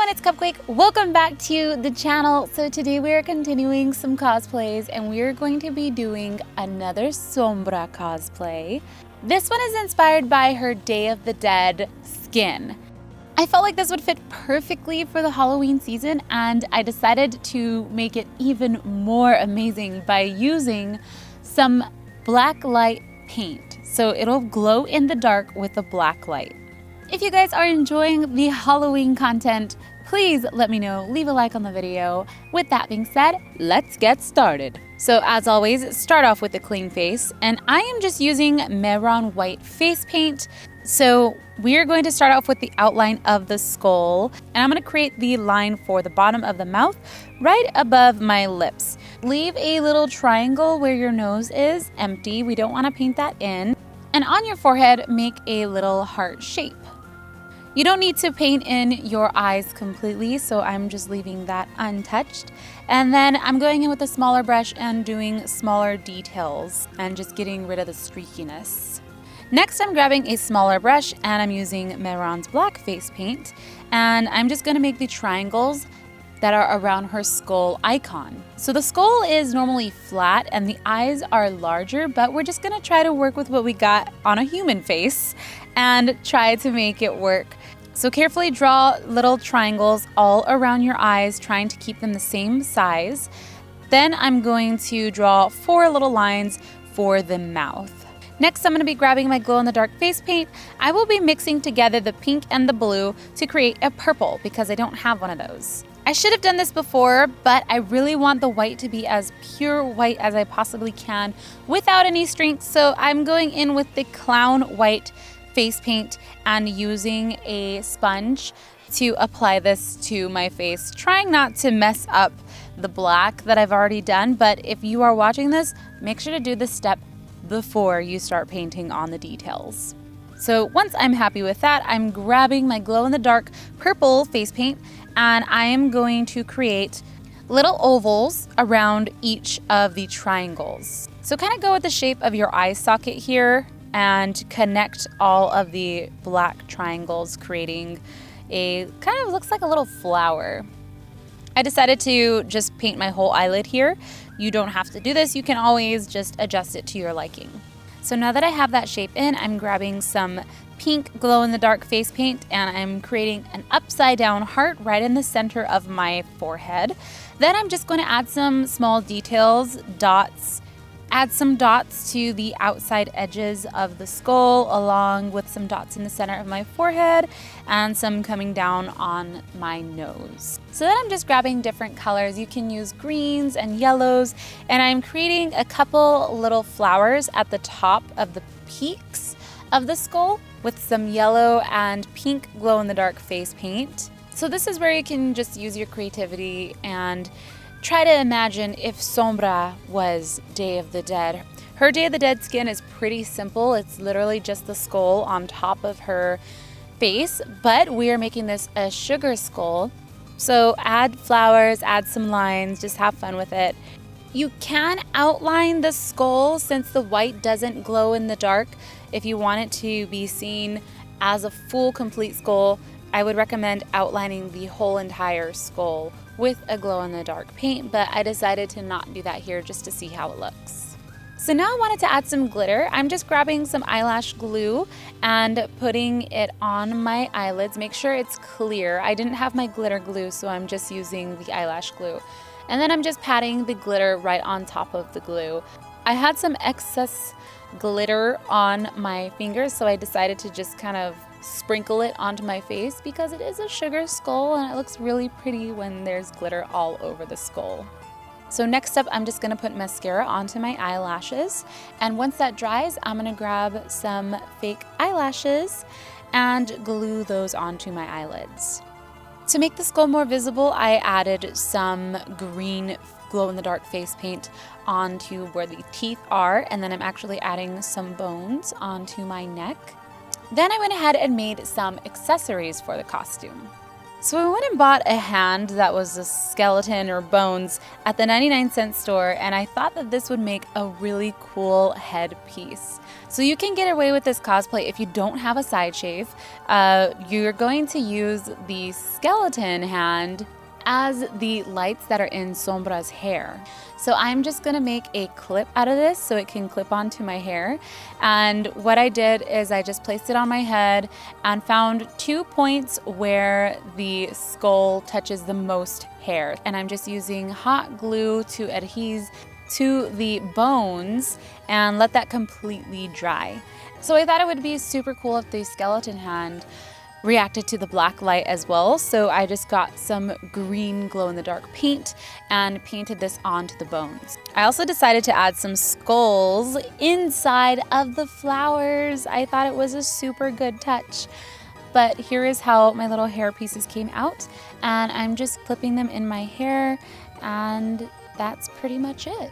everyone, it's Cupquake. Welcome back to the channel. So today we are continuing some cosplays and we are going to be doing another Sombra cosplay. This one is inspired by her Day of the Dead skin. I felt like this would fit perfectly for the Halloween season and I decided to make it even more amazing by using some black light paint. So it'll glow in the dark with a black light. If you guys are enjoying the Halloween content, please let me know, leave a like on the video. With that being said, let's get started. So as always, start off with a clean face, and I am just using Mehron white face paint. So we're going to start off with the outline of the skull, and I'm going to create the line for the bottom of the mouth right above my lips. Leave a little triangle where your nose is empty. We don't want to paint that in. And on your forehead, make a little heart shape. You don't need to paint in your eyes completely, so I'm just leaving that untouched. And then I'm going in with a smaller brush and doing smaller details and just getting rid of the streakiness. Next, I'm grabbing a smaller brush and I'm using Mehron's black face paint. And I'm just gonna make the triangles that are around her skull icon. So the skull is normally flat and the eyes are larger, but we're just gonna try to work with what we got on a human face and try to make it work. So carefully draw little triangles all around your eyes, trying to keep them the same size. Then I'm going to draw 4 little lines for the mouth. Next, I'm going to be grabbing my glow-in-the-dark face paint. I will be mixing together the pink and the blue to create a purple because I don't have one of those. I should have done this before, but I really want the white to be as pure white as I possibly can without any streaks. So I'm going in with the clown white face paint and using a sponge to apply this to my face, trying not to mess up the black that I've already done. But if you are watching this, make sure to do this step before you start painting on the details. So once I'm happy with that, I'm grabbing my glow-in-the-dark purple face paint and I am going to create little ovals around each of the triangles. So kind of go with the shape of your eye socket here and connect all of the black triangles, creating a kind of looks like a little flower. I decided to just paint my whole eyelid here. You don't have to do this. You can always just adjust it to your liking. So now that I have that shape in, I'm grabbing some pink glow-in-the-dark face paint and I'm creating an upside down heart right in the center of my forehead. Then I'm just going to add some small details, dots. Add some dots to the outside edges of the skull, along with some dots in the center of my forehead and some coming down on my nose. So then I'm just grabbing different colors. You can use greens and yellows, and I'm creating a couple little flowers at the top of the peaks of the skull with some yellow and pink glow-in-the-dark face paint. So this is where you can just use your creativity and try to imagine if Sombra was Day of the Dead. Her Day of the Dead skin is pretty simple. It's literally just the skull on top of her face, but we are making this a sugar skull. So add flowers, add some lines, just have fun with it. You can outline the skull since the white doesn't glow in the dark. If you want it to be seen as a full complete skull, I would recommend outlining the whole entire skull with a glow-in-the-dark paint, but I decided to not do that here just to see how it looks. So now I wanted to add some glitter. I'm just grabbing some eyelash glue and putting it on my eyelids. Make sure it's clear. I didn't have my glitter glue, so I'm just using the eyelash glue. And then I'm just patting the glitter right on top of the glue. I had some excess glitter on my fingers, so I decided to just kind of sprinkle it onto my face because it is a sugar skull and it looks really pretty when there's glitter all over the skull. So next up, I'm just going to put mascara onto my eyelashes, and once that dries, I'm going to grab some fake eyelashes and glue those onto my eyelids. To make the skull more visible, I added some green glow-in-the-dark face paint onto where the teeth are, and then I'm actually adding some bones onto my neck. Then I went ahead and made some accessories for the costume. So I went and bought a hand that was a skeleton or bones at the 99-cent store, and I thought that this would make a really cool headpiece. So you can get away with this cosplay if you don't have a side shave. You're going to use the skeleton hand as the lights that are in Sombra's hair. So I'm just gonna make a clip out of this so it can clip onto my hair. And what I did is I just placed it on my head and found 2 points where the skull touches the most hair. And I'm just using hot glue to adhere to the bones and let that completely dry. So I thought it would be super cool if the skeleton hand reacted to the black light as well. So I just got some green glow-in-the-dark paint and painted this onto the bones. I also decided to add some skulls inside of the flowers. I thought it was a super good touch. But here is how my little hair pieces came out, and I'm just clipping them in my hair, and that's pretty much it.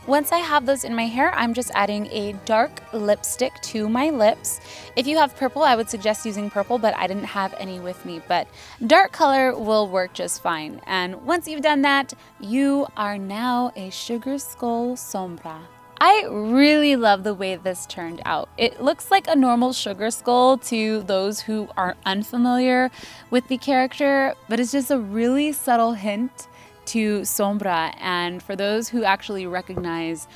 Once I have those in my hair, I'm just adding a dark lipstick to my lips. If you have purple, I would suggest using purple, but I didn't have any with me. But dark color will work just fine. And once you've done that, you are now a Sugar Skull Sombra. I really love the way this turned out. It looks like a normal sugar skull to those who are unfamiliar with the character, but it's just a really subtle hint to Sombra, and for those who actually recognize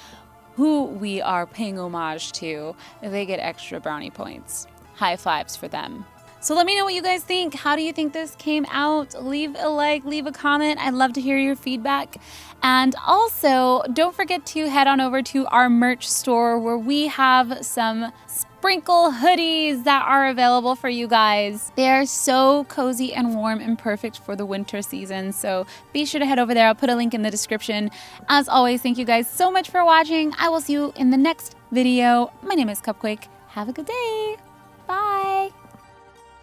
who we are paying homage to, they get extra brownie points. High fives for them. So let me know what you guys think. How do you think this came out? Leave a like, leave a comment. I'd love to hear your feedback. And also, don't forget to head on over to our merch store where we have some sprinkle hoodies that are available for you guys. They are so cozy and warm and perfect for the winter season. So be sure to head over there. I'll put a link in the description. As always, thank you guys so much for watching. I will see you in the next video. My name is Cupquake. Have a good day. Bye.